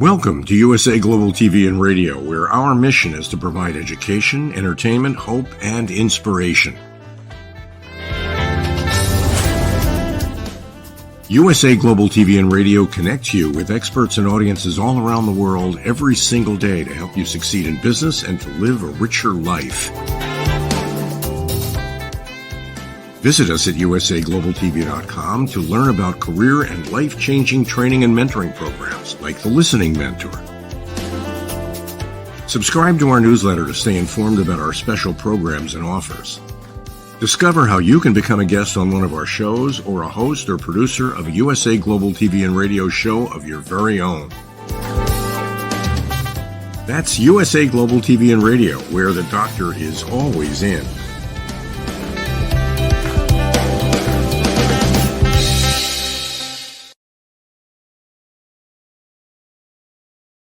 Welcome to USA Global TV and Radio, where our mission is to provide education, entertainment, hope, and inspiration. USA Global TV and Radio connects you with experts and audiences all around the world every single day to help you succeed in business and to live a richer life. Visit us at usaglobaltv.com to learn about career and life-changing training and mentoring programs like the Listening Mentor. Subscribe to our newsletter to stay informed about our special programs and offers. Discover how you can become a guest on one of our shows or a host or producer of a USA Global TV and Radio show of your very own. That's USA Global TV and Radio, where the doctor is always in.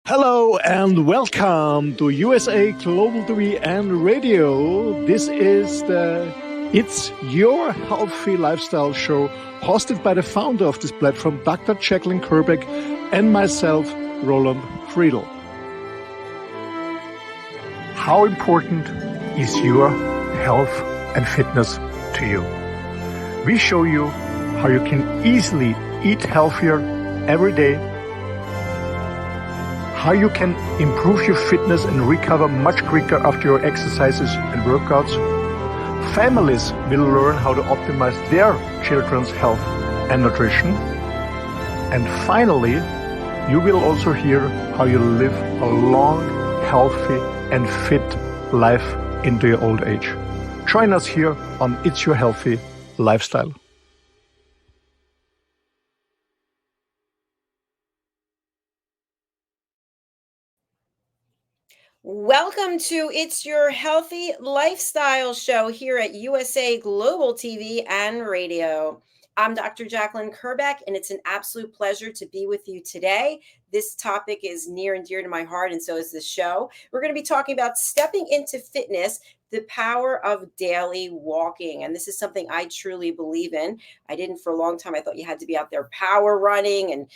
Hello and welcome to USA Global TV and Radio. This is the It's Your Healthy Lifestyle show hosted by the founder of this platform, Dr. Jacalyn Kerbeck, and myself, Roland Friedl. How important is your health and fitness to you? We show you how you can easily eat healthier every day, how you can improve your fitness and recover much quicker after your exercises and workouts. Families will learn how to optimize their children's health and nutrition. And finally, you will also hear how you live a long, healthy, and fit life into your old age. Join us here on It's Your Healthy Lifestyle. Welcome to It's Your Healthy Lifestyle show here at USA Global TV and Radio. I'm Dr. Jacalyn Kerbeck, and it's an absolute pleasure to be with you today. This topic is near and dear to my heart, and so is this show. We're going to be talking about stepping into fitness, the power of daily walking. And this is something I truly believe in. I didn't for a long time. I thought you had to be out there power running and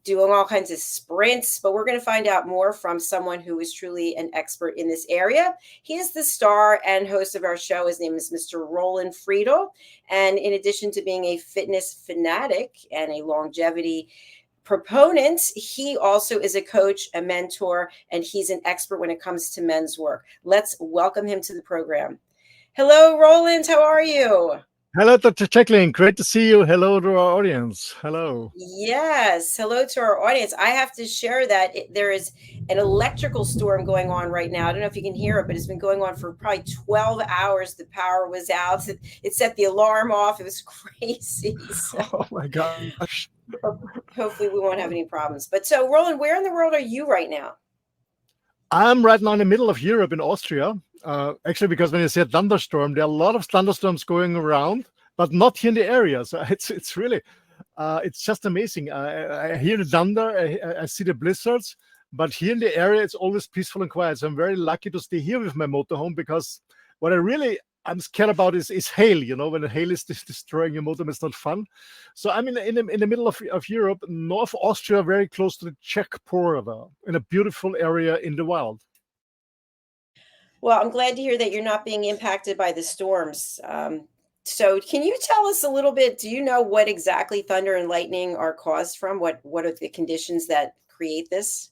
doing all kinds of sprints, but we're going to find out more from someone who is truly an expert in this area. He is the star and host of our show. His name is Mr. Roland Friedl. And in addition to being a fitness fanatic and a longevity proponent, he also is a coach, a mentor, and he's an expert when it comes to men's work. Let's welcome him to the program. Hello, Roland. How are you? Hello, Dr. Jacalyn. Great to see you. Hello to our audience. Hello. Yes. Hello to our audience. I have to share that there is an electrical storm going on right now. I don't know if you can hear it, but it's been going on for probably 12 hours. The power was out. It set the alarm off. It was crazy. So, oh, my gosh. Hopefully we won't have any problems. But so, Roland, where in the world are you right now? I'm right now in the middle of Europe in Austria. Actually, because when you say thunderstorm, there are a lot of thunderstorms going around, but not here in the area. So it's really, it's just amazing. I hear the thunder, I see the blizzards, but here in the area, it's always peaceful and quiet. So I'm very lucky to stay here with my motorhome, because what I'm scared about is hail. You know, when the hail is destroying your motorhome, it's not fun. So I'm in the middle of Europe, North Austria, very close to the Czech border, in a beautiful area in the wild. Well, I'm glad to hear that you're not being impacted by the storms. So can you tell us a little bit, do you know what exactly thunder and lightning are caused from? What are the conditions that create this?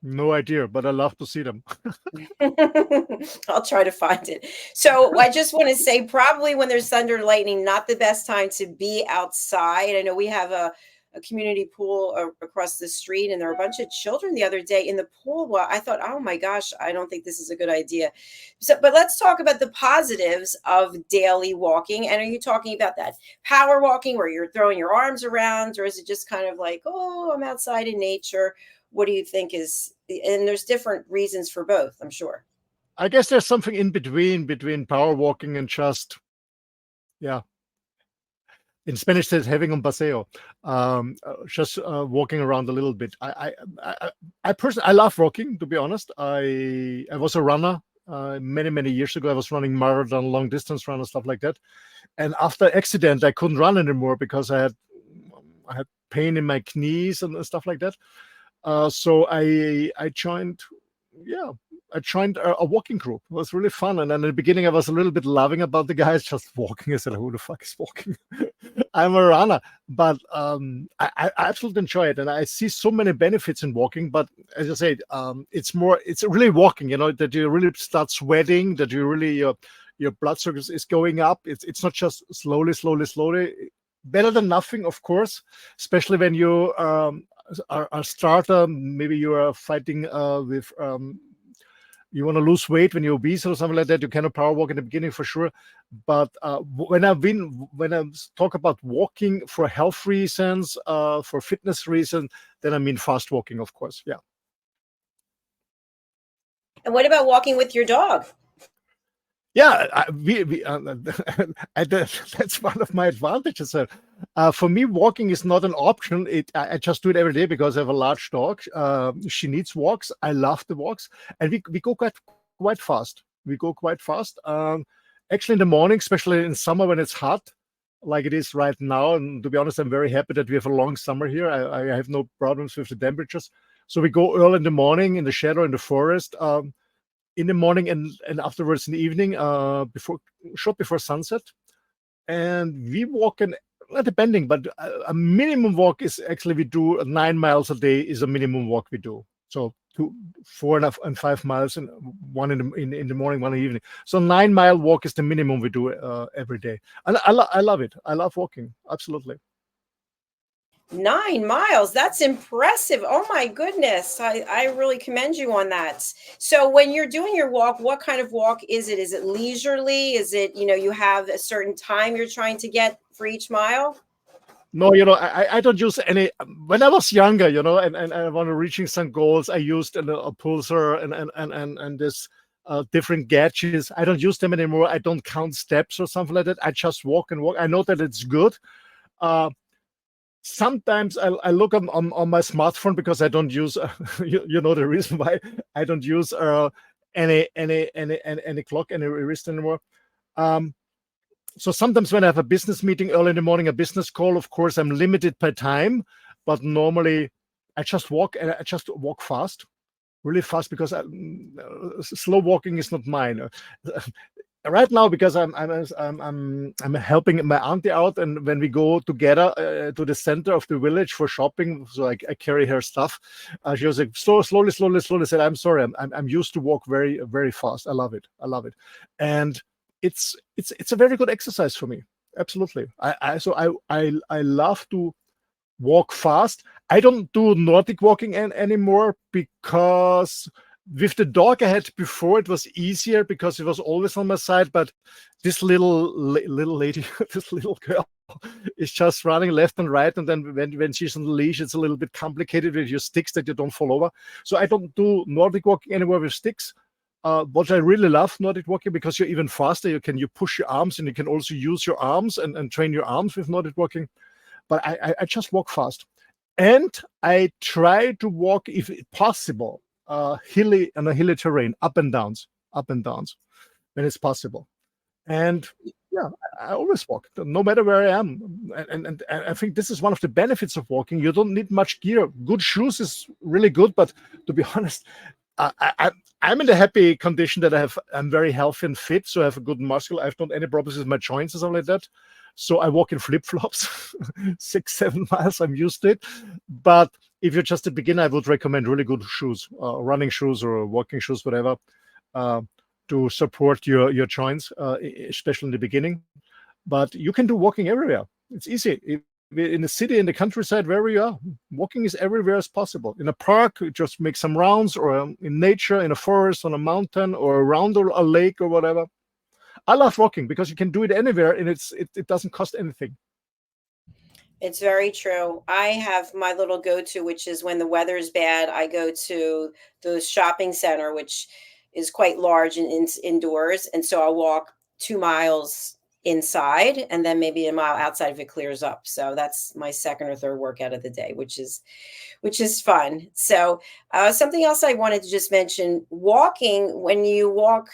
No idea, but I love to see them. I'll try to find it. So I just want to say, probably when there's thunder and lightning, not the best time to be outside. I know we have a community pool across the street, and there were a bunch of children the other day in the pool. Well, I thought, oh my gosh, I don't think this is a good idea. So, but let's talk about the positives of daily walking. And are you talking about that power walking where you're throwing your arms around, or is it just kind of like, oh, I'm outside in nature? What do you think is, and there's different reasons for both, I'm sure. I guess there's something in between power walking and just, yeah. In Spanish, says having un paseo, just walking around a little bit. I personally, I love walking, to be honest. I was a runner many years ago. I was running marathon, long distance run and stuff like that. And after accident, I couldn't run anymore because I had pain in my knees and stuff like that. So I joined, yeah, I joined a walking group. It was really fun. And then in the beginning, I was a little bit loving about the guys just walking. I said, who the fuck is walking? I'm a runner, but I absolutely enjoy it. And I see so many benefits in walking. But as I said, it's really walking, that you really start sweating, that you really, your blood sugar is going up. It's not just slowly, slowly, slowly. Better than nothing, of course, especially when you are a starter. Maybe you are fighting with you want to lose weight when you're obese or something like that. You cannot power walk in the beginning for sure. But when I talk about walking for health reasons, for fitness reasons, then I mean fast walking, of course. Yeah. And what about walking with your dog? Yeah, that's one of my advantages. For me, walking is not an option. I just do it every day because I have a large dog. She needs walks. I love the walks, and we go quite fast. We go quite fast. Actually, in the morning, especially in summer when it's hot, like it is right now. And to be honest, I'm very happy that we have a long summer here. I have no problems with the temperatures. So we go early in the morning in the shadow in the forest. In the morning and afterwards in the evening, short before sunset, and we walk in, not depending, but a minimum walk is actually we do 9 miles a day is a minimum walk we do. So 4.5 and 5 miles, and one in the morning, one in the evening. So 9 mile walk is the minimum we do every day, and I love it. I love walking, absolutely. 9 miles. That's impressive. Oh my goodness. I really commend you on that. So when you're doing your walk, what kind of walk is it? Is it leisurely? Is it, you have a certain time you're trying to get for each mile? No, I don't use any. When I was younger, and I want to reaching some goals, I used a pulsar and this different gadgets. I don't use them anymore. I don't count steps or something like that. I just walk and walk. I know that it's good. Sometimes I look on my smartphone because I don't use you know the reason why I don't use any clock, any wrist anymore. So sometimes when I have a business meeting early in the morning, a business call, of course I'm limited by time, but normally I just walk, and I just walk fast, really fast, because slow walking is not mine. Right now, because I'm helping my auntie out, and when we go together to the center of the village for shopping, so I carry her stuff. She was like, slowly. Said, I'm sorry, I'm used to walk very, very fast. I love it, and it's a very good exercise for me. Absolutely. I love to walk fast. I don't do Nordic walking anymore because with the dog I had before, it was easier because it was always on my side. But this little lady, this little girl, is just running left and right. And then when she's on the leash, it's a little bit complicated with your sticks that you don't fall over. So I don't do Nordic walking anymore with sticks. But I really love Nordic walking because you're even faster. You push your arms, and you can also use your arms and train your arms with Nordic walking. But I just walk fast. And I try to walk, if possible, hilly terrain, up and downs when it's possible. And yeah, I always walk, no matter where I am. And I think this is one of the benefits of walking. You don't need much gear. Good shoes is really good, but to be honest, I'm in the happy condition that I'm very healthy and fit, so I have a good muscle. I've not any problems with my joints or something like that. So I walk in flip-flops, 6-7 miles. I'm used to it. But if you're just a beginner, I would recommend really good shoes, running shoes or walking shoes, whatever, to support your joints, especially in the beginning. But you can do walking everywhere. It's easy. In the city, in the countryside, wherever you are, walking is everywhere as possible. In a park, just make some rounds, or in nature, in a forest, on a mountain, or around a lake or whatever. I love walking because you can do it anywhere, and it doesn't cost anything. It's very true. I have my little go-to, which is when the weather is bad, I go to the shopping center, which is quite large and indoors. And so I'll walk 2 miles inside and then maybe a mile outside if it clears up. So that's my second or third workout of the day, which is fun. So something else I wanted to just mention, walking, when you walk,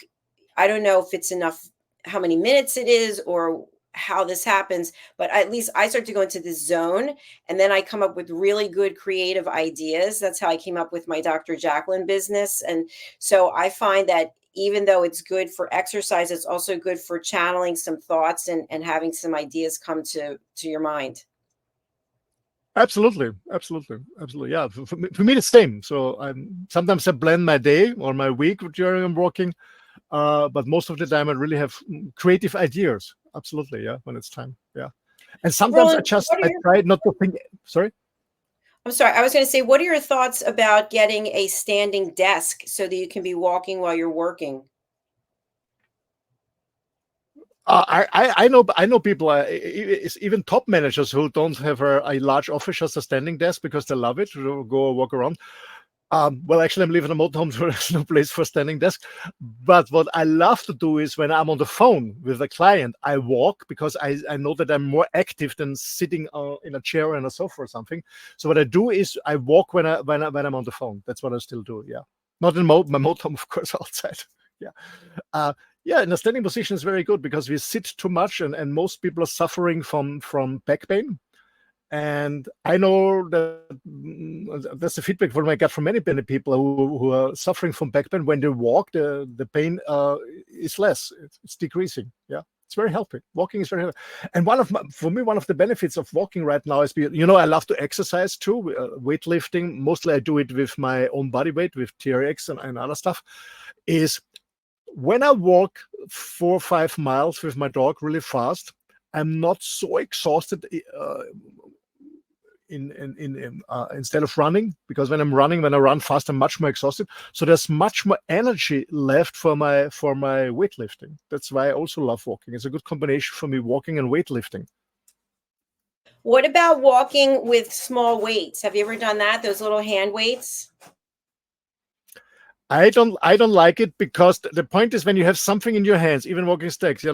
I don't know if it's enough, how many minutes it is, or how this happens, but at least I start to go into this zone, and then I come up with really good creative ideas. That's how I came up with my Dr. Jacalyn business. And so I find that even though it's good for exercise, it's also good for channeling some thoughts and having some ideas come to your mind. Absolutely. Yeah, for me the same. So sometimes I plan my day or my week during I'm walking, but most of the time I really have creative ideas. Absolutely, yeah, when it's time. Yeah, and sometimes Roland, I try not to think. Sorry. I'm sorry. I was going to say, what are your thoughts about getting a standing desk so that you can be walking while you're working? I know people, even top managers who don't have a large office, just a standing desk because they love it to go walk around. Well, actually, I'm living in a motorhome, so there's no place for standing desk. But what I love to do is when I'm on the phone with a client, I walk because I know that I'm more active than sitting in a chair or in a sofa or something. So what I do is I walk when I'm on the phone. That's what I still do. Yeah, not in my motorhome, of course, outside. Yeah. Yeah, in a standing position is very good because we sit too much, and most people are suffering from back pain. And I know that that's the feedback from I got from many people who are suffering from back pain. When they walk, the pain is less; it's decreasing. Yeah, it's very healthy. Walking is very healthy. And for me, one of the benefits of walking right now is, I love to exercise too, weightlifting. Mostly, I do it with my own body weight, with TRX and other stuff. Is when I walk 4 or 5 miles with my dog really fast, I'm not so exhausted instead of running, because when I run fast, I'm much more exhausted. So there's much more energy left for my weightlifting. That's why I also love walking. It's a good combination for me, walking and weightlifting. What about walking with small weights? Have you ever done that? Those little hand weights? I don't like it, because the point is when you have something in your hands, even walking sticks,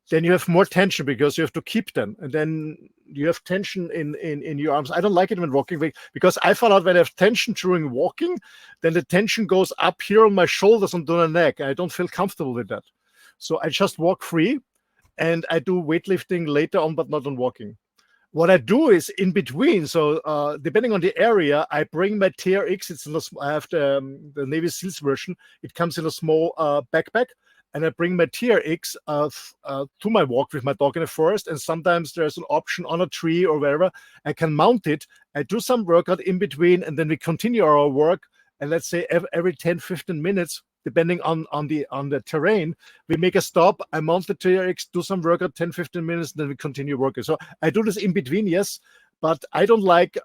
then you have more tension because you have to keep them, and then you have tension in your arms. I don't like it when walking, because I found out when I have tension during walking, then the tension goes up here on my shoulders and to the neck. I don't feel comfortable with that. So I just walk free, and I do weightlifting later on, but not on walking. What I do is in between. So depending on the area, I bring my TRX. I have the Navy SEALs version. It comes in a small backpack, and I bring my TRX to my walk with my dog in the forest. And sometimes there's an option on a tree or wherever I can mount it. I do some workout in between, and then we continue our work. And let's say every 10-15 minutes, depending on the terrain, we make a stop. I mount the TRX, do some workout, 10-15 minutes, then we continue working. So I do this in between, yes, but I don't like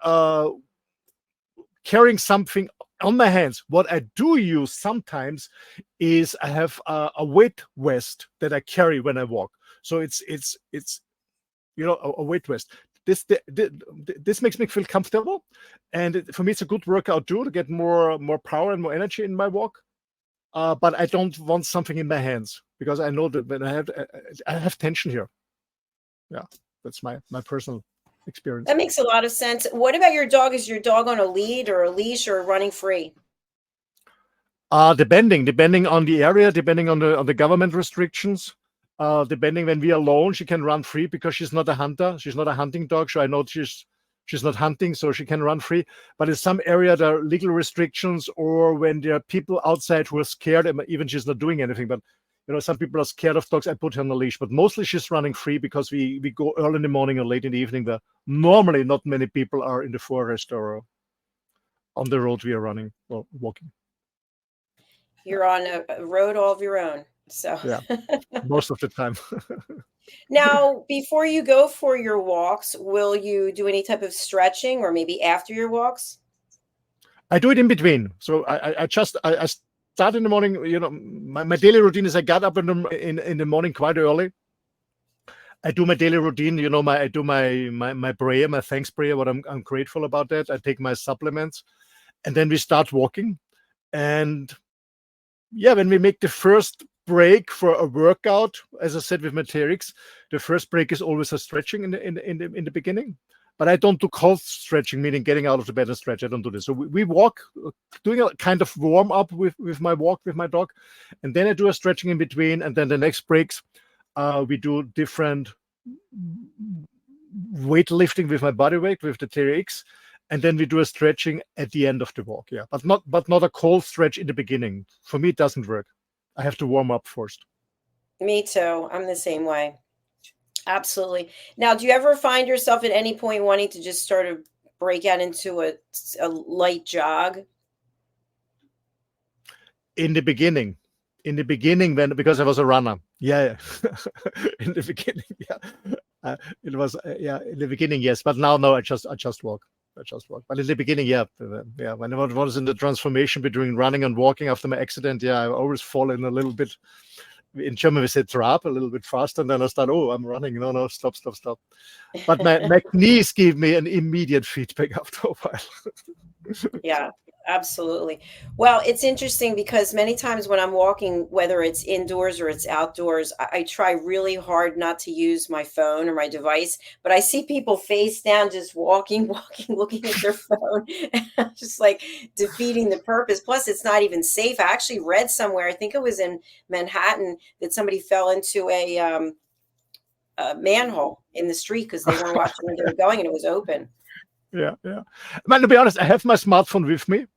carrying something on my hands. What I do use sometimes is I have a weight vest that I carry when I walk. So it's a weight vest. This makes me feel comfortable, and for me it's a good workout too, to get more power and more energy in my walk. But I don't want something in my hands, because I know that when I have tension here. Yeah, that's my personal experience. That makes a lot of sense. What about your dog? Is your dog on a lead or a leash or running free? Depending on the area, depending on the government restrictions. Depending, when we are alone, she can run free because she's not a hunter. She's not a hunting dog, so I know she's not hunting, so she can run free. But in some area, there are legal restrictions, or when there are people outside who are scared, and even she's not doing anything. But some people are scared of dogs. I put her on a leash, but mostly she's running free because we go early in the morning or late in the evening, where normally not many people are in the forest or on the road we are running or walking. You're on a road all of your own. So yeah, most of the time. Now, before you go for your walks, will you do any type of stretching, or maybe after your walks? I do it in between. So I start in the morning. My daily routine is I got up in the morning quite early. I do my daily routine. I do my prayer, my thanks prayer. What I'm grateful about that. I take my supplements, and then we start walking. And yeah, when we make the first break for a workout, as I said with my TRX, the first break is always a stretching in the beginning. But I don't do cold stretching, meaning getting out of the bed and stretch. I don't do this. So we walk, doing a kind of warm up with my walk with my dog, and then I do a stretching in between. And then the next breaks, we do different weightlifting with my body weight with the TRX, and then we do a stretching at the end of the walk. Yeah, but not a cold stretch in the beginning. For me, it doesn't work. I have to warm up first. Me too. I'm the same way. Absolutely. Now, do you ever find yourself at any point wanting to just sort of break out into a light jog? In the beginning, when because I was a runner. Yeah. In the beginning, yeah. It was yeah. In the beginning, yes, but now no. I just walk. But in the beginning, yeah, yeah. When I was in the transformation between running and walking after my accident, yeah, I always fall in a little bit. In German, we say trap a little bit faster, and then I start. Oh, I'm running. No, stop. But my knees gave me an immediate feedback after a while. Yeah, absolutely. Well, it's interesting because many times when I'm walking, whether it's indoors or it's outdoors, I try really hard not to use my phone or my device, but I see people face down just walking, looking at their phone, and I'm just like defeating the purpose. Plus, it's not even safe. I actually read somewhere, I think it was in Manhattan, that somebody fell into a manhole in the street because they weren't watching where they were going and it was open. Yeah. Man, to be honest, I have my smartphone with me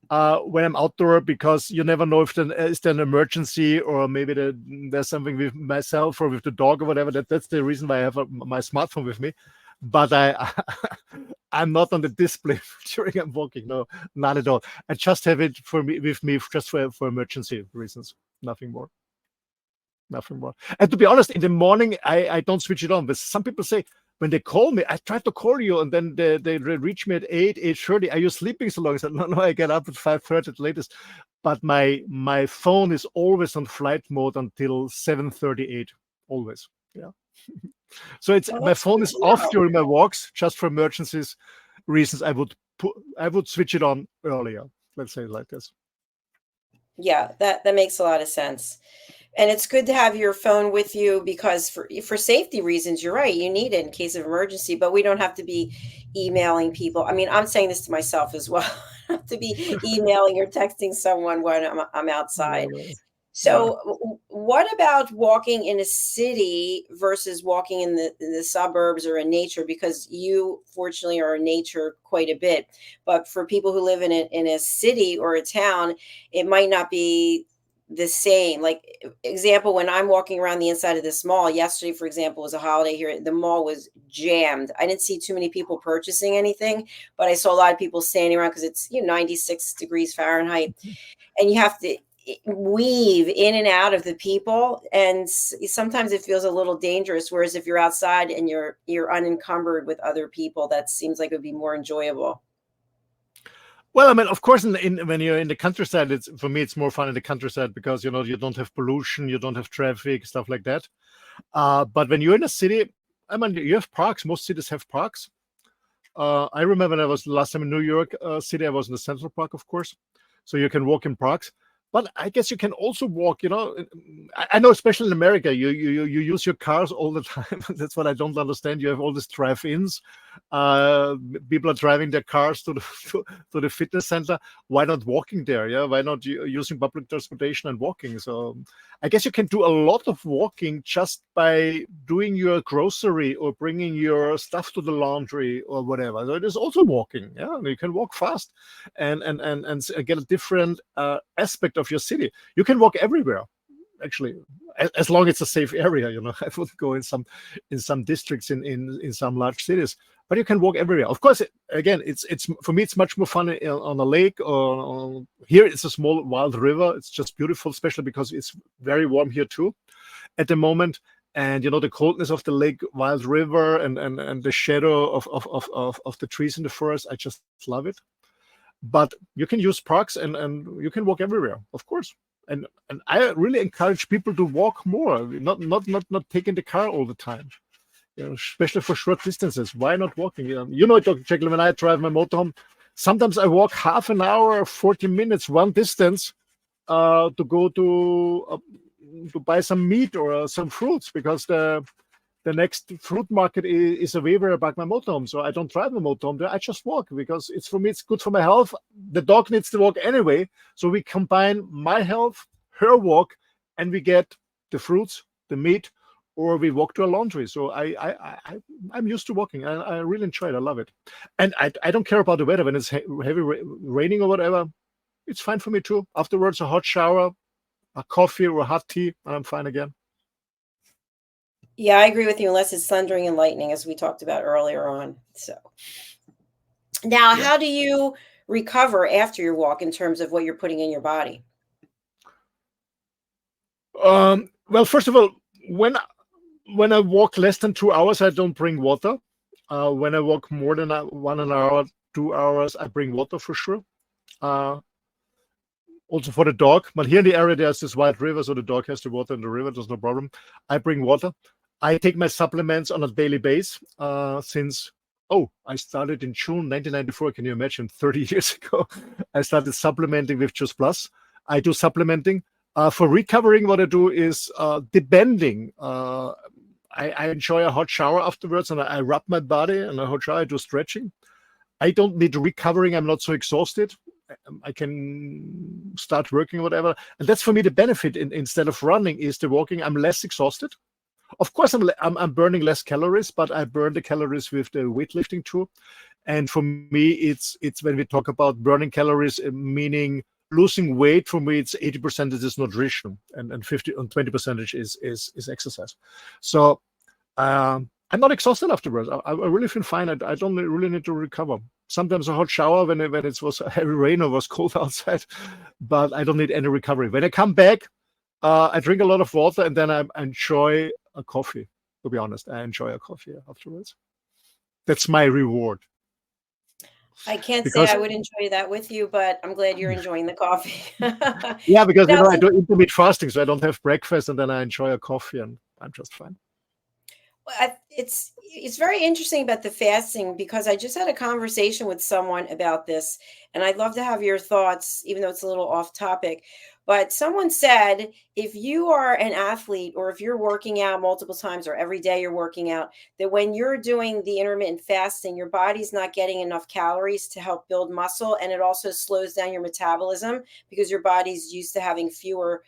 when I'm outdoor because you never know if there is an emergency or maybe there's something with myself or with the dog or whatever. That's the reason why I have my smartphone with me. But I'm not on the display during I'm walking. No, not at all. I just have it with me just for emergency reasons. Nothing more. And to be honest, in the morning, I don't switch it on. But some people say, when they call me, I try to call you, and then they reach me at 8:30. Are you sleeping so long? I said, no, I get up at 5:30 at latest. But my phone is always on flight mode until 7:38, always. Yeah. So my phone is off during my walks, just for emergencies reasons. I would switch it on earlier. Let's say it like this. Yeah, that makes a lot of sense. And it's good to have your phone with you because for safety reasons, you're right, you need it in case of emergency, but we don't have to be emailing people. I mean, I'm saying this to myself as well. I don't have to be emailing or texting someone when I'm outside. So what about walking in a city versus walking in the suburbs or in nature? Because you fortunately are in nature quite a bit, but for people who live in a city or a town, it might not be the same. Like example, when I'm walking around the inside of this mall, yesterday, for example, was a holiday here. The mall was jammed. I didn't see too many people purchasing anything, but I saw a lot of people standing around because it's 96 degrees Fahrenheit, and you have to weave in and out of the people, and sometimes it feels a little dangerous. Whereas if you're outside and you're unencumbered with other people, that seems like it would be more enjoyable. Well, I mean, of course, when you're in the countryside, for me, it's more fun in the countryside because, you don't have pollution, you don't have traffic, stuff like that. But when you're in a city, I mean, you have parks. Most cities have parks. I remember when I was last time in New York City, I was in the Central Park, of course. So you can walk in parks. But I guess you can also walk, I know, especially in America, you use your cars all the time. That's what I don't understand. You have all these drive-ins. People are driving their cars to the fitness center. Why not walking there? Yeah, why not using public transportation and walking? So I guess you can do a lot of walking just by doing your grocery or bringing your stuff to the laundry or whatever. So it is also walking. Yeah, you can walk fast and get a different aspect of your city. You can walk everywhere, actually, as long as it's a safe area. I wouldn't go in some districts in some large cities, but you can walk everywhere. Of course, again, it's for me, it's much more fun on a lake or here. It's a small wild river. It's just beautiful, especially because it's very warm here too at the moment. And the coldness of the lake, wild river, and the shadow of the trees in the forest. I just love it. But you can use parks and you can walk everywhere, of course. And I really encourage people to walk more, not taking the car all the time, especially for short distances. Why not walking? Dr. Jacalyn, when I drive my motorhome, sometimes I walk half an hour, 40 minutes, one distance to go to buy some meat or some fruits because the next fruit market is away where I park my motorhome. So I don't drive my motorhome there. I just walk because for me, it's good for my health. The dog needs to walk anyway. So we combine my health, her walk, and we get the fruits, the meat, or we walk to a laundry. So I'm used to walking. I really enjoy it. I love it. And I don't care about the weather. When it's heavy raining or whatever, it's fine for me too. Afterwards, a hot shower, a coffee or a hot tea, and I'm fine again. Yeah, I agree with you, unless it's thundering and lightning, as we talked about earlier on. So now, how do you recover after your walk in terms of what you're putting in your body? Well, first of all, when I walk less than 2 hours, I don't bring water. When I walk more than 1 hour, 2 hours, I bring water for sure. Also for the dog. But here in the area, there's this wide river, so the dog has the water in the river. There's no problem. I bring water. I take my supplements on a daily basis since, I started in June 1994. Can you imagine? 30 years ago, I started supplementing with Just Plus. I do supplementing. For recovering, what I do is depending. I enjoy a hot shower afterwards, and I rub my body and a hot shower. I do stretching. I don't need recovering. I'm not so exhausted. I can start working, whatever. And that's for me the benefit. Instead of running, is the walking. I'm less exhausted. Of course, I'm burning less calories, but I burn the calories with the weightlifting too. And for me, it's when we talk about burning calories, meaning losing weight. For me, it's 80% is nutrition, and 20% is exercise. So I'm not exhausted afterwards. I really feel fine. I don't really need to recover. Sometimes a hot shower when it was heavy rain or was cold outside, but I don't need any recovery. When I come back, I drink a lot of water, and then I enjoy a coffee. To be honest, I enjoy a coffee afterwards. That's my reward. I can't say I would enjoy that with you, but I'm glad you're enjoying the coffee. Yeah, because I do intermittent fasting, so I don't have breakfast, and then I enjoy a coffee, and I'm just fine. It's very interesting about the fasting, because I just had a conversation with someone about this, and I'd love to have your thoughts, even though it's a little off topic. But someone said, if you are an athlete, or if you're working out multiple times, or every day you're working out, that when you're doing the intermittent fasting, your body's not getting enough calories to help build muscle. And it also slows down your metabolism because your body's used to having fewer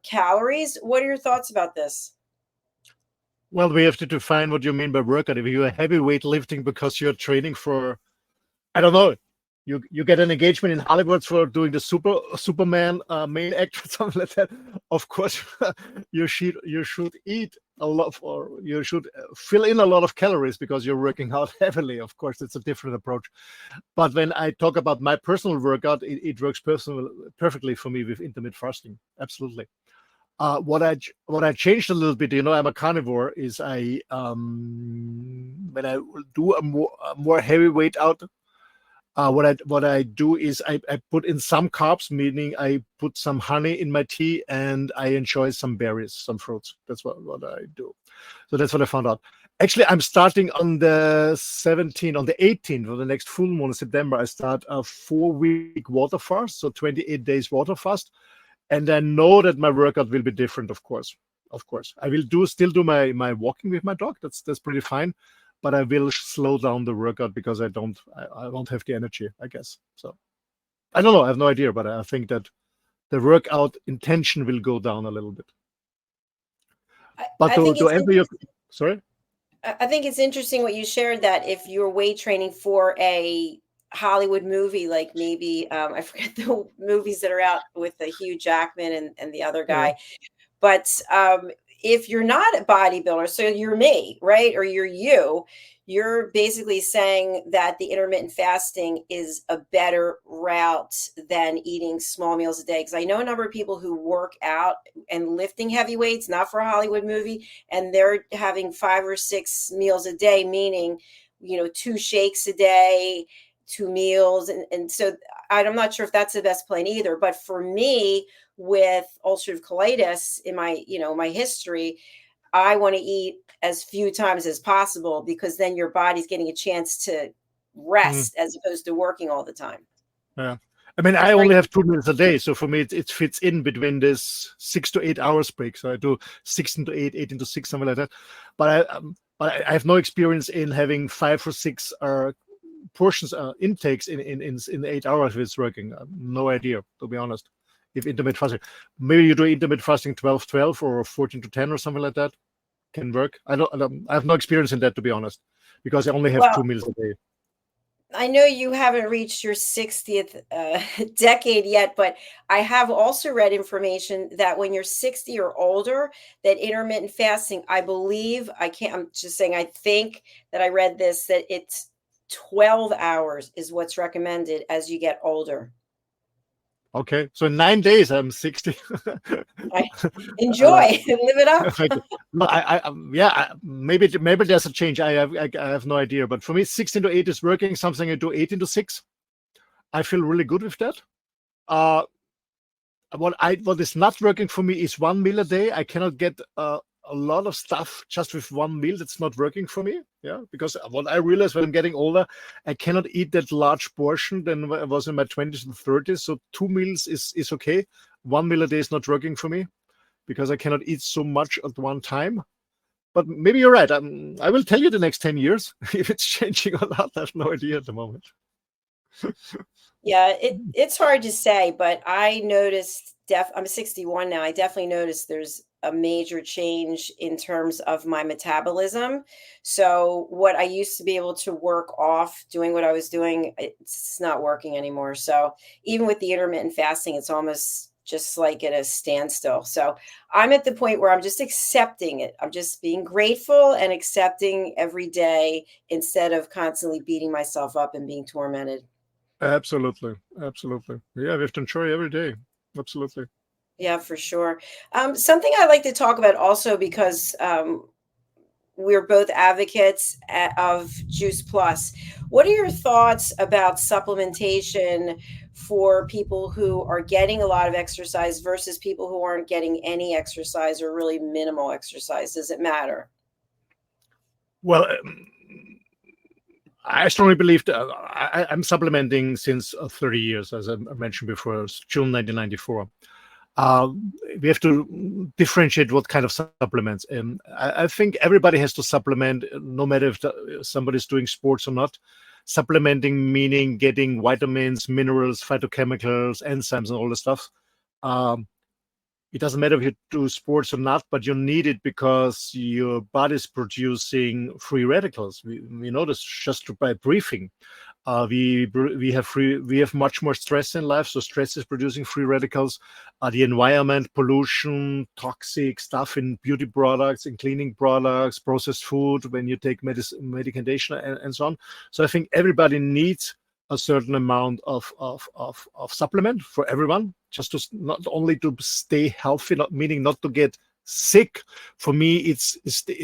calories. What are your thoughts about this? Well, we have to define what you mean by workout. If you're heavyweight lifting because you're training for, I don't know, you get an engagement in Hollywood for doing the Superman main act or something like that. Of course, you should eat a lot, or you should fill in a lot of calories because you're working out heavily. Of course, it's a different approach. But when I talk about my personal workout, it works perfectly for me with intermittent fasting. Absolutely. What I changed a little bit, I'm a carnivore, is when I do a more heavyweight out, what I do is I put in some carbs, meaning I put some honey in my tea, and I enjoy some berries, some fruits. That's what I do. So that's what I found out. Actually, I'm starting on the 18th, for the next full moon in September. I start a 4-week water fast, so 28 days water fast. And I know that my workout will be different, of course. I will still do my walking with my dog. That's pretty fine. But I will slow down the workout because I won't have the energy, I guess. So I don't know. I have no idea, but I think that the workout intention will go down a little bit. But to answer your, sorry? I think it's interesting what you shared, that if you're weight training for a Hollywood movie, like maybe I forget the movies that are out with the Hugh Jackman and the other guy, but if you're not a bodybuilder, so you're me, right, or you're basically saying that the intermittent fasting is a better route than eating small meals a day. Because I know a number of people who work out and lifting heavy weights, not for a Hollywood movie, and they're having 5 or 6 meals a day, meaning 2 shakes a day, 2 meals. And so I'm not sure if that's the best plan either. But for me, with ulcerative colitis in my history, I want to eat as few times as possible, because then your body's getting a chance to rest as opposed to working all the time. Yeah. I mean, I only have 2 meals a day. So for me, it fits in between this 6 to 8 hours break. So I do 6 into 8, 8 into 6, something like that. But I have no experience in having 5 or 6 portions intakes in 8 hours if it's working. No idea, to be honest. If intermittent fasting, maybe you do intermittent fasting 12-12 or 14 to 10 or something like that. can work. I have no experience in that, to be honest, because I only have 2 meals a day. I know you haven't reached your 60th decade yet, but I have also read information that when you're 60 or older, that intermittent fasting, I believe, I'm just saying, I think that I read this, that it's 12 hours is what's recommended as you get older. Okay, so in 9 days I'm 60. Enjoy, live it up. No, maybe there's a change. I have no idea, but for me, 16 to 8 is working. Something I do 18 to 6. I feel really good with that. What is not working for me is 1 meal a day. I cannot get a lot of stuff just with 1 meal. That's not working for me. Yeah, because what I realized when I'm getting older, I cannot eat that large portion than when I was in my 20s and 30s. So 2 meals is okay. 1 meal a day is not working for me because I cannot eat so much at one time. But maybe you're right. I will tell you the next 10 years if it's changing or not. I have no idea at the moment. Yeah, it's hard to say, but I noticed, I'm 61 now. I definitely noticed there's a major change in terms of my metabolism. So what I used to be able to work off doing what I was doing, it's not working anymore. So even with the intermittent fasting, it's almost just like at a standstill. So I'm at the point where I'm just accepting it. I'm just being grateful and accepting every day instead of constantly beating myself up and being tormented. Absolutely. Yeah, we have to enjoy every day. Absolutely. Yeah, for sure. Something I like to talk about also, because we're both advocates of Juice Plus. What are your thoughts about supplementation for people who are getting a lot of exercise versus people who aren't getting any exercise or really minimal exercise? Does it matter? Well, I strongly believe that I'm supplementing since 30 years, as I mentioned before, June 1994. We have to differentiate what kind of supplements. I think everybody has to supplement, no matter if somebody's doing sports or not. Supplementing meaning getting vitamins, minerals, phytochemicals, enzymes, and all the stuff. It doesn't matter if you do sports or not, but you need it because your body's producing free radicals. We know this just by breathing. We have much more stress in life, so stress is producing free radicals. The environment, pollution, toxic stuff in beauty products, in cleaning products, processed food, when you take medication and so on. So I think everybody needs a certain amount of supplement for everyone, just to not only to stay healthy, meaning not to get sick. For me, it's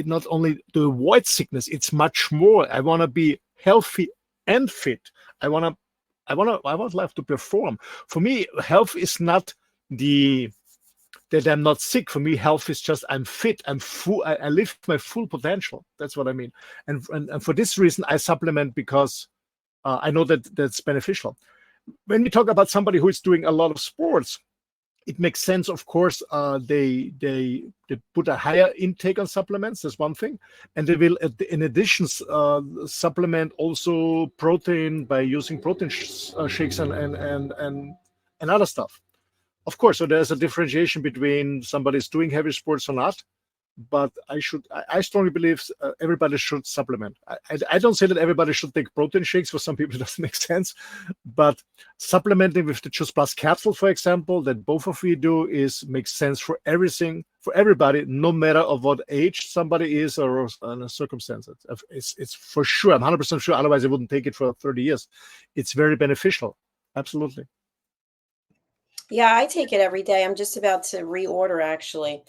not only to avoid sickness, it's much more. I want to be healthy and fit. I want life to perform. For me, health is not that I'm not sick. For me, health is just I'm fit, I'm full, I live my full potential. That's what I mean. And for this reason, I supplement because I know that that's beneficial. When we talk about somebody who is doing a lot of sports, it makes sense, of course. They put a higher intake on supplements. That's one thing, and they will, in addition, supplement also protein by using protein shakes and other stuff. Of course, so there's a differentiation between somebody's doing heavy sports or not. But I strongly believe everybody should supplement. I don't say that everybody should take protein shakes. For some people, it doesn't make sense. But supplementing with the Juice Plus capsule, for example, that both of you do, makes sense for everything, for everybody, no matter of what age somebody is or in a circumstance. It's for sure. I'm 100% sure. Otherwise, I wouldn't take it for 30 years. It's very beneficial. Absolutely. Yeah, I take it every day. I'm just about to reorder, actually.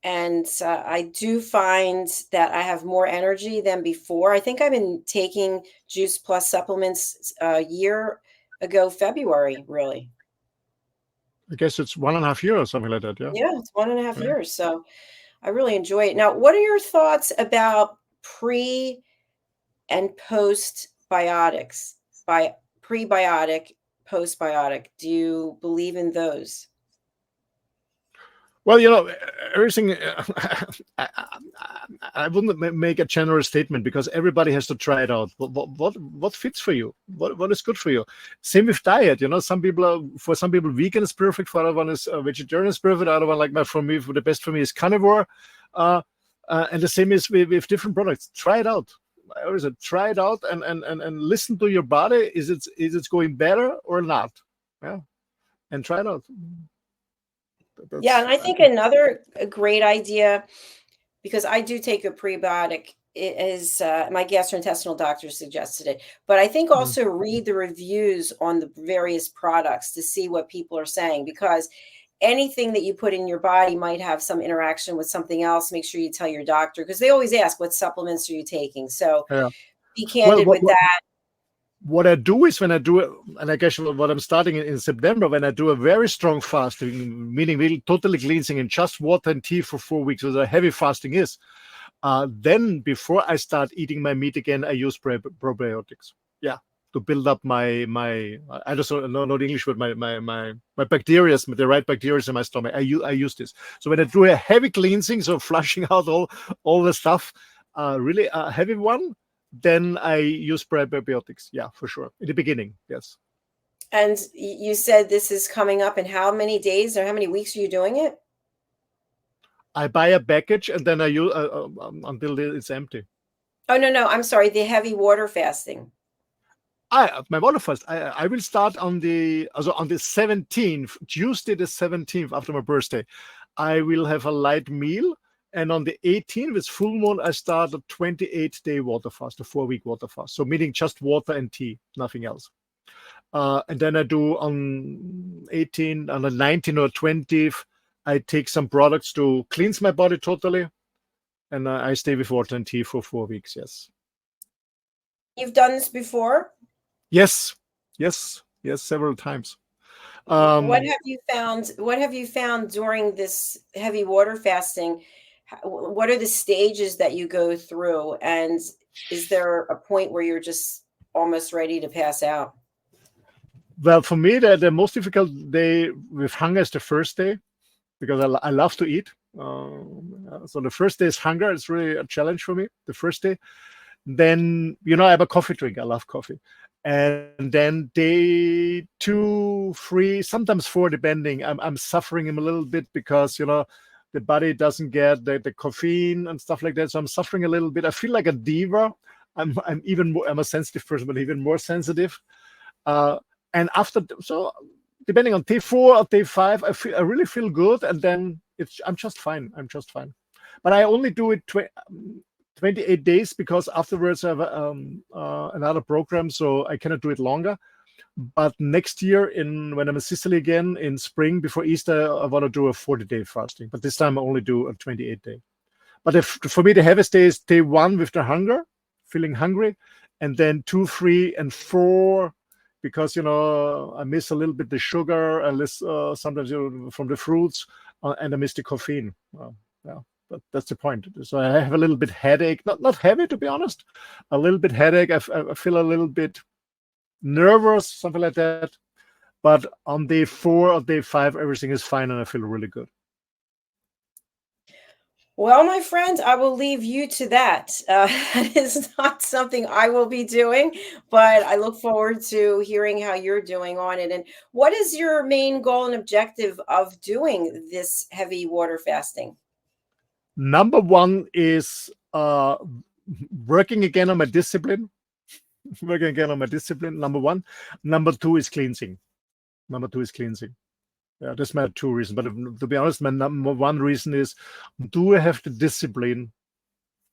And I do find that I have more energy than before. I think I've been taking Juice Plus supplements a year ago, February, really. I guess it's 1.5 years or something like that. Yeah. Yeah, it's 1.5 years. So I really enjoy it. Now, what are your thoughts about pre and postbiotics? Prebiotic, postbiotic. Do you believe in those? Well, everything. I wouldn't make a general statement because everybody has to try it out. What fits for you? What is good for you? Same with diet. For some people, vegan is perfect. For other one is vegetarian is perfect. Other one, for me, the best for me is carnivore. And the same is with different products. Try it out. I always say, try it out and listen to your body. Is it going better or not? Yeah, and try it out. Yeah, and I think another great idea, because I do take a prebiotic, is my gastrointestinal doctor suggested it. But I think also read the reviews on the various products to see what people are saying, because anything that you put in your body might have some interaction with something else. Make sure you tell your doctor, because they always ask, what supplements are you taking? So Yeah. be Well, candid with that. what I do is, when I do it, and I guess what I'm starting in September, when I do a very strong fasting, meaning really totally cleansing in just water and tea for 4 weeks, so the heavy fasting is, then before I start eating my meat again, I use probiotics. Yeah, to build up my I just don't know the English word, my bacteria, the right bacteria in my stomach. I use this. So when I do a heavy cleansing, so flushing out all the stuff, really a heavy one, then I use probiotics. Yeah, for sure. In the beginning, yes. And you said this is coming up in how many days or how many weeks are you doing it? I buy a package and then I use until it's empty. Oh, no, I'm sorry. The heavy water fasting. My water fast. I will start on the 17th, Tuesday the 17th, after my birthday. I will have a light meal, and on the 18th, with full moon, I start a 28-day water fast, a 4-week water fast. So meaning just water and tea, nothing else. And then I do on 18, on the 19th or 20th, I take some products to cleanse my body totally, and I stay with water and tea for 4 weeks. Yes. You've done this before? Yes, several times. What have you found? What have you found during this heavy water fasting? What are the stages that you go through? And is there a point where you're just almost ready to pass out? Well, for me, the most difficult day with hunger is the first day, because I love to eat. So the first day is hunger. It's really a challenge for me, the first day. Then, I have a coffee drink. I love coffee. And then day 2, 3, sometimes 4, depending, I'm suffering a little bit because, the body doesn't get the caffeine and stuff like that. So I'm suffering a little bit. I feel like a diva. I'm even more, I'm a sensitive person, but even more sensitive. And after, so depending on day 4 or day 5, I really feel good. And then I'm just fine. But I only do it 28 days, because afterwards I have another program, so I cannot do it longer. But next year, when I'm in Sicily again in spring before Easter, I want to do a 40-day fasting. But this time I only do a 28-day. But for me, the heaviest day is day 1 with the hunger, feeling hungry, and then 2, 3, and 4, because I miss a little bit the sugar, I miss sometimes from the fruits, and I miss the caffeine. Yeah. But that's the point. So I have a little bit headache, not heavy, to be honest, a little bit headache. I feel a little bit nervous, something like that. But on day 4 or day 5, everything is fine, and I feel really good. Well, my friend, I will leave you to that. That is not something I will be doing, but I look forward to hearing how you're doing on it. And what is your main goal and objective of doing this heavy water fasting? Number 1 is working again on my discipline. Number 1. Number 2 is cleansing. Yeah, that's my 2 reasons. But to be honest, my number 1 reason is, do I have the discipline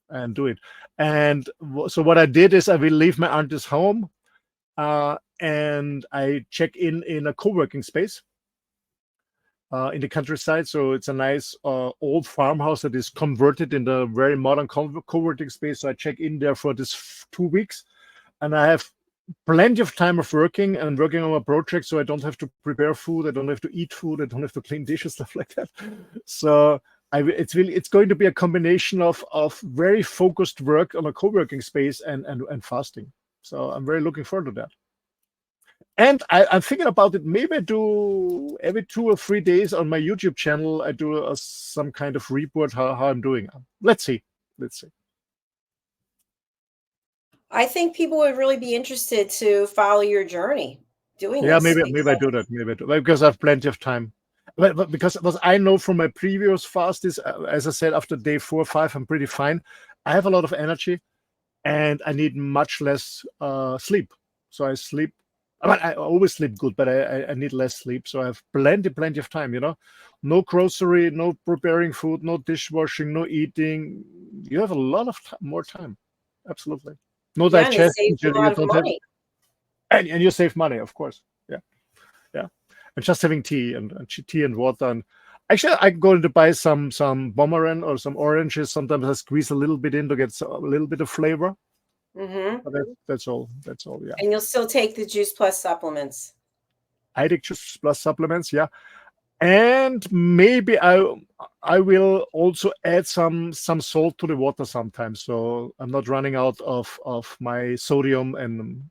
and do it? And so what I did is, I will leave my auntie's home, and I check in a co-working space in the countryside. So it's a nice old farmhouse that is converted into a very modern co-working space. So I check in there for this 2 weeks, and I have plenty of time of working on a project. So I don't have to prepare food. I don't have to eat food. I don't have to clean dishes, stuff like that. So it's going to be a combination of very focused work on a co-working space and fasting. So I'm very looking forward to that. And I'm thinking about it. Maybe I do every 2 or 3 days on my YouTube channel. I do some kind of report how I'm doing. Let's see. I think people would really be interested to follow your journey doing Yeah, this. maybe I do that. Because I have plenty of time. But because what I know from my previous fast is, as I said, after day 4 or 5, I'm pretty fine. I have a lot of energy, and I need much less sleep. So I sleep. I always sleep good, but I need less sleep. So I have plenty of time. No grocery, no preparing food, no dishwashing, no eating. You have a lot of more time. Absolutely. No Yeah, and it digestion. saves you a lot You of don't have, money. and you save money, of course. Yeah, yeah. And just having tea and water. And actually, I'm going to buy some pomegranate or some oranges. Sometimes I squeeze a little bit in to get a little bit of flavor. Hmm. But that's all. That's all. Yeah. And you'll still take the Juice Plus supplements. I take Juice Plus supplements. Yeah. And maybe I will also add some salt to the water sometimes, so I'm not running out of my sodium and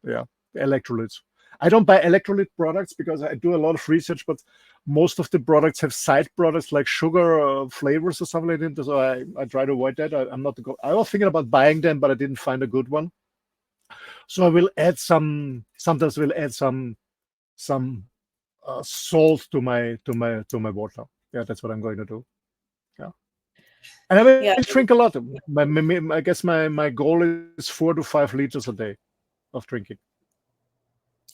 electrolytes. I don't buy electrolyte products because I do a lot of research, but most of the products have side products like sugar flavors or something like that. So I try to avoid that. I'm not. I was thinking about buying them, but I didn't find a good one. So I will add some. Sometimes we'll add some salt to my water. Yeah, that's what I'm going to do. Yeah, and I will Yeah. drink a lot. I guess my goal is 4 to 5 liters a day of drinking.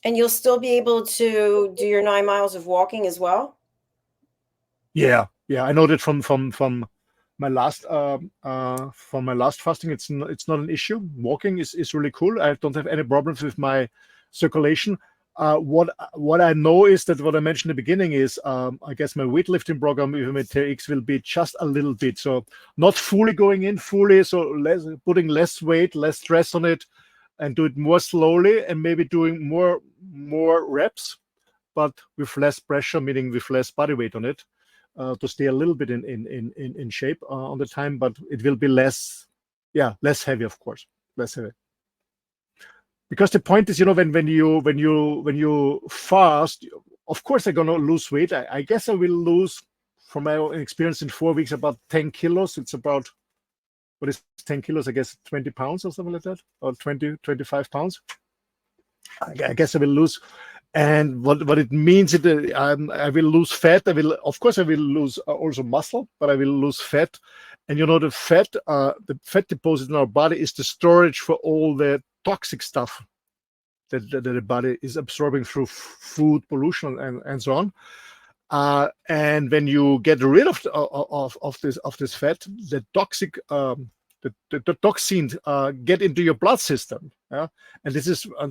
And you'll still be able to do your 9 miles of walking as well? Yeah, I know that from my last fasting, it's not an issue. Walking is really cool. I don't have any problems with my circulation. What I know is that what I mentioned in the beginning is I guess my weightlifting program with TRX will be just a little bit, so not fully going in fully, so putting less weight, less stress on it, and do it more slowly, and maybe doing more reps, but with less pressure, meaning with less body weight on it, to stay a little bit in shape on the time, but it will be less heavy, of course, less heavy. Because the point is, when you fast, of course I'm gonna lose weight. I guess I will lose, from my own experience, in 4 weeks about 10 kilos. It's about, what is 10 kilos? I guess 20 pounds or something like that, or 25 pounds. I guess I will lose. And what it means is that I will lose fat. Of course, I will lose also muscle, but I will lose fat. And the fat deposit in our body is the storage for all the toxic stuff that the body is absorbing through food, pollution, and so on. And when you get rid of this fat, the toxic the toxins get into your blood system. Yeah? And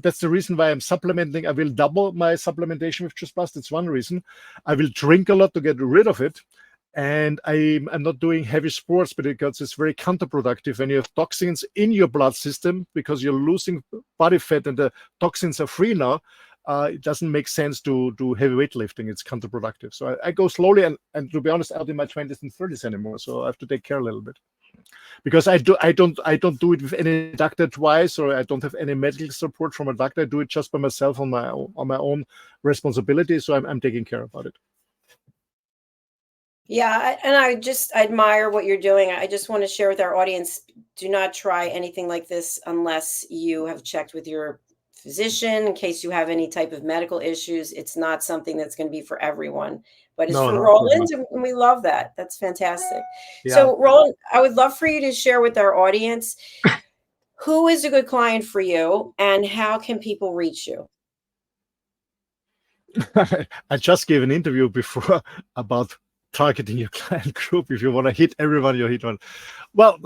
that's the reason why I'm supplementing. I will double my supplementation with Juice Plus. That's one reason. I will drink a lot to get rid of it. And I'm not doing heavy sports because it's very counterproductive when you have toxins in your blood system, because you're losing body fat and the toxins are free now. It doesn't make sense to do heavy weightlifting. It's counterproductive. So I go slowly, and to be honest, out in my 20s and 30s anymore. So I have to take care a little bit, because I don't do it with any doctor twice, or I don't have any medical support from a doctor. I do it just by myself on my own responsibility. So I'm taking care about it. Yeah, and I just admire what you're doing. I just want to share with our audience, do not try anything like this unless you have checked with your physician in case you have any type of medical issues. It's not something that's going to be for everyone, but it's for Roland, and we love that. That's fantastic. Yeah. So Roland, I would love for you to share with our audience, who is a good client for you and how can people reach you? I just gave an interview before about targeting your client group. If you want to hit everyone, you hit one. Well,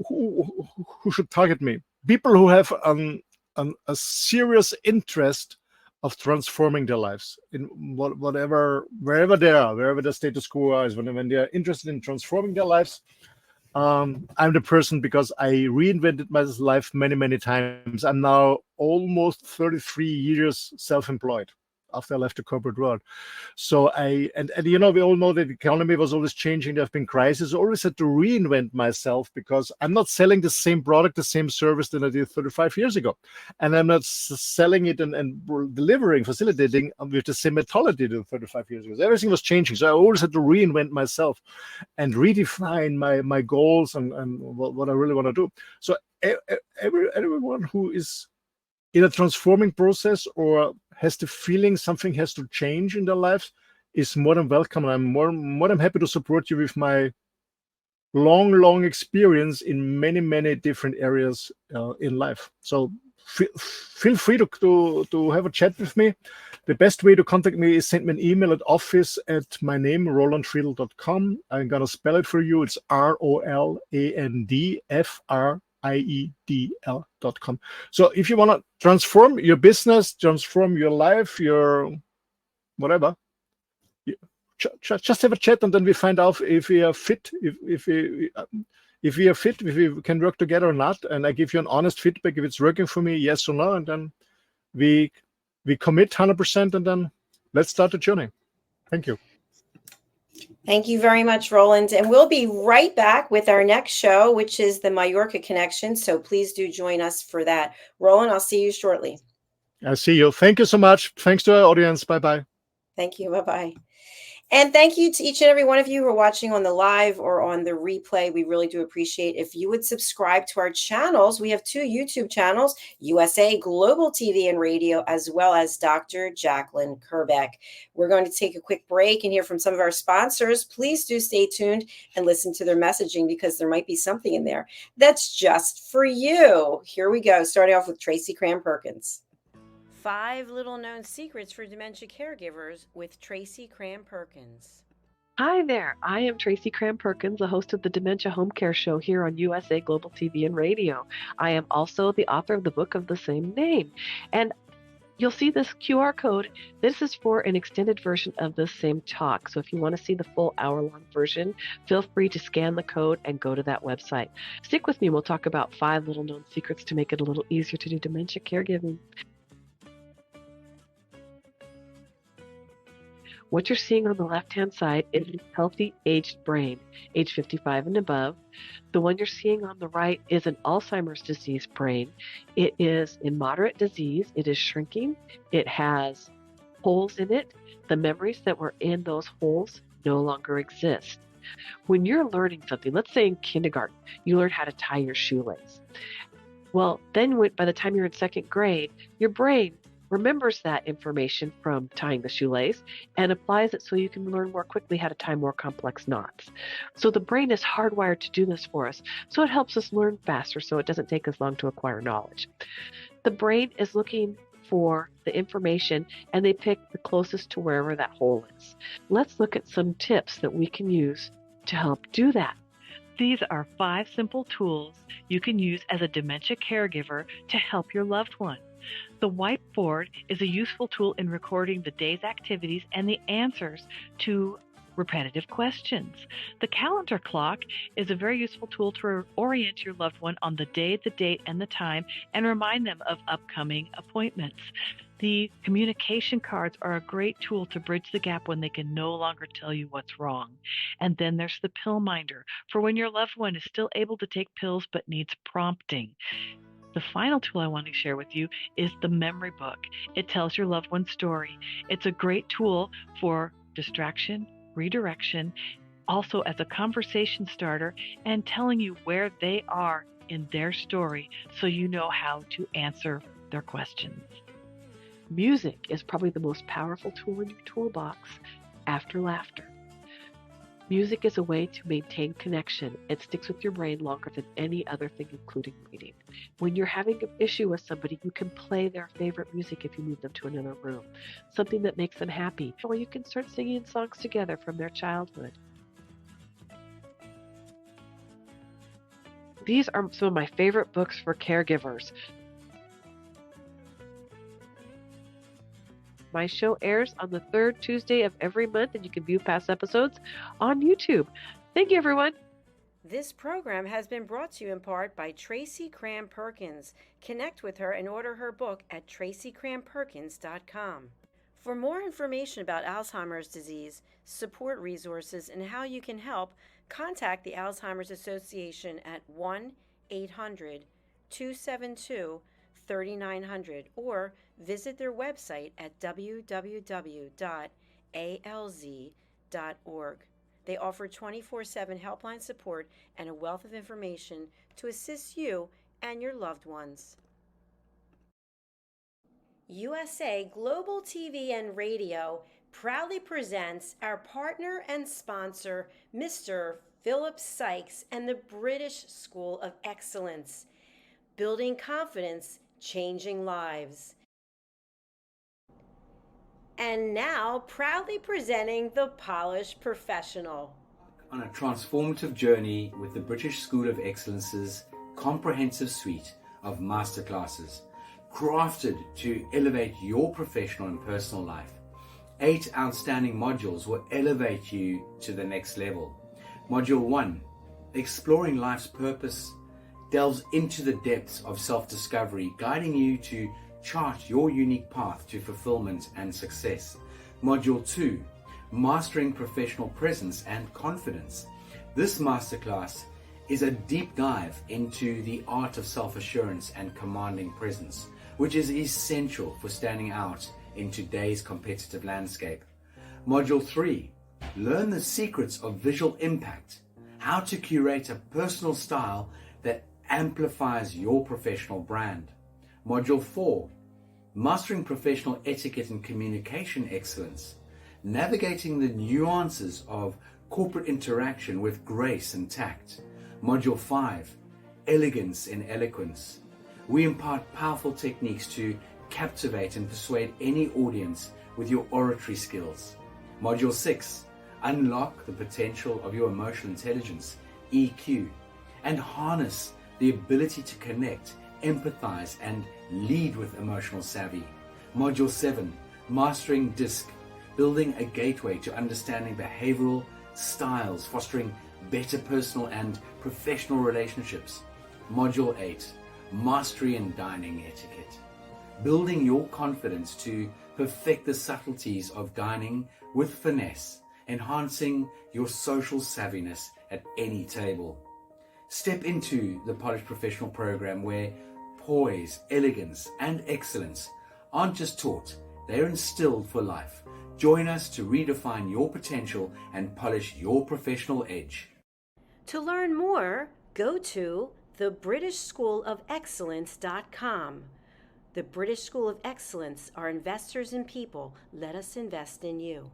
who should target me? People who have a serious interest of transforming their lives in wherever they are, wherever the status quo is. When they are interested in transforming their lives, I'm the person, because I reinvented my life many times. I'm now almost 33 years self-employed after I left the corporate world. So we all know that the economy was always changing. There have been crises. I always had to reinvent myself, because I'm not selling the same product, the same service that I did 35 years ago. And I'm not selling it and delivering, facilitating with the same methodology that 35 years ago. So everything was changing. So I always had to reinvent myself and redefine my goals and what I really want to do. So everyone who is in a transforming process or has the feeling something has to change in their lives is more than welcome. And I'm more than happy to support you with my long experience in many different areas in life. So feel free to have a chat with me. The best way to contact me is send me an email at office@my name rolandfriedl.com. I'm gonna spell it for you. It's ROLANDFRIEDL.com. So if you want to transform your business, transform your life, your whatever, just have a chat, and then we find out if we are fit, if we are fit, if we can work together or not. And I give you an honest feedback if it's working for me, yes or no, and then we commit 100%, and then let's start the journey. Thank you. Thank you very much, Roland. And we'll be right back with our next show, which is the Mallorca Connection. So please do join us for that. Roland, I'll see you shortly. I see you. Thank you so much. Thanks to our audience. Bye-bye. Thank you. Bye-bye. And thank you to each and every one of you who are watching on the live or on the replay. We really do appreciate if you would subscribe to our channels. We have 2 YouTube channels, USA Global TV and Radio, as well as Dr. Jacalyn Kerbeck. We're going to take a quick break and hear from some of our sponsors. Please do stay tuned and listen to their messaging, because there might be something in there that's just for you. Here we go, starting off with Tracy Cram-Perkins. 5 little known secrets for dementia caregivers with Tracy Cram-Perkins. Hi there, I am Tracy Cram-Perkins, the host of the Dementia Home Care Show here on USA Global TV and Radio. I am also the author of the book of the same name. And you'll see this QR code. This is for an extended version of the same talk. So if you want to see the full hour-long version, feel free to scan the code and go to that website. Stick with me. We'll talk about 5 little known secrets to make it a little easier to do dementia caregiving. What you're seeing on the left-hand side is a healthy aged brain, age 55 and above. The one you're seeing on the right is an Alzheimer's disease brain. It is in moderate disease. It is shrinking. It has holes in it. The memories that were in those holes no longer exist. When you're learning something, let's say in kindergarten, you learn how to tie your shoelace. Well, then by the time you're in 2nd grade, your brain remembers that information from tying the shoelace and applies it so you can learn more quickly how to tie more complex knots. So the brain is hardwired to do this for us. So it helps us learn faster, so it doesn't take us long to acquire knowledge. The brain is looking for the information, and they pick the closest to wherever that hole is. Let's look at some tips that we can use to help do that. These are 5 simple tools you can use as a dementia caregiver to help your loved one. The whiteboard is a useful tool in recording the day's activities and the answers to repetitive questions. The calendar clock is a very useful tool to orient your loved one on the day, the date, and the time, and remind them of upcoming appointments. The communication cards are a great tool to bridge the gap when they can no longer tell you what's wrong. And then there's the pill minder for when your loved one is still able to take pills but needs prompting. The final tool I want to share with you is the memory book. It tells your loved one's story. It's a great tool for distraction, redirection, also as a conversation starter, and telling you where they are in their story so you know how to answer their questions. Music is probably the most powerful tool in your toolbox after laughter. Music is a way to maintain connection. It sticks with your brain longer than any other thing, including reading. When you're having an issue with somebody, you can play their favorite music if you move them to another room, something that makes them happy, or you can start singing songs together from their childhood. These are some of my favorite books for caregivers. My show airs on the 3rd Tuesday of every month, and you can view past episodes on YouTube. Thank you, everyone. This program has been brought to you in part by Tracy Cram-Perkins. Connect with her and order her book at tracycramperkins.com. For more information about Alzheimer's disease, support resources, and how you can help, contact the Alzheimer's Association at 1-800-272-3900 or visit their website at www.alz.org. They offer 24/7 helpline support and a wealth of information to assist you and your loved ones. USA Global TV and Radio proudly presents our partner and sponsor, Mr. Philip Sykes and the British School of Excellence. Building confidence, changing lives. And now, proudly presenting the Polished Professional. On a transformative journey with the British School of Excellence's comprehensive suite of masterclasses, crafted to elevate your professional and personal life. 8 outstanding modules will elevate you to the next level. Module 1, Exploring Life's Purpose, delves into the depths of self-discovery, guiding you to chart your unique path to fulfillment and success. Module 2, Mastering Professional Presence and Confidence. This masterclass is a deep dive into the art of self-assurance and commanding presence, which is essential for standing out in today's competitive landscape. Module 3, Learn the Secrets of Visual Impact, how to curate a personal style that amplifies your professional brand. Module 4, Mastering Professional Etiquette and Communication Excellence, navigating the nuances of corporate interaction with grace and tact. Module 5, Elegance in Eloquence. We impart powerful techniques to captivate and persuade any audience with your oratory skills. Module 6, Unlock the potential of your emotional intelligence, EQ, and harness the ability to connect, empathize, and lead with emotional savvy. Module 7, Mastering DISC, building a gateway to understanding behavioral styles, fostering better personal and professional relationships. Module 8, Mastery in Dining Etiquette, building your confidence to perfect the subtleties of dining with finesse, enhancing your social savviness at any table. Step into the Polished Professional program where poise, elegance, and excellence aren't just taught, they're instilled for life. Join us to redefine your potential and polish your professional edge. To learn more, go to thebritishschoolofexcellence.com. The British School of Excellence are investors in people. Let us invest in you.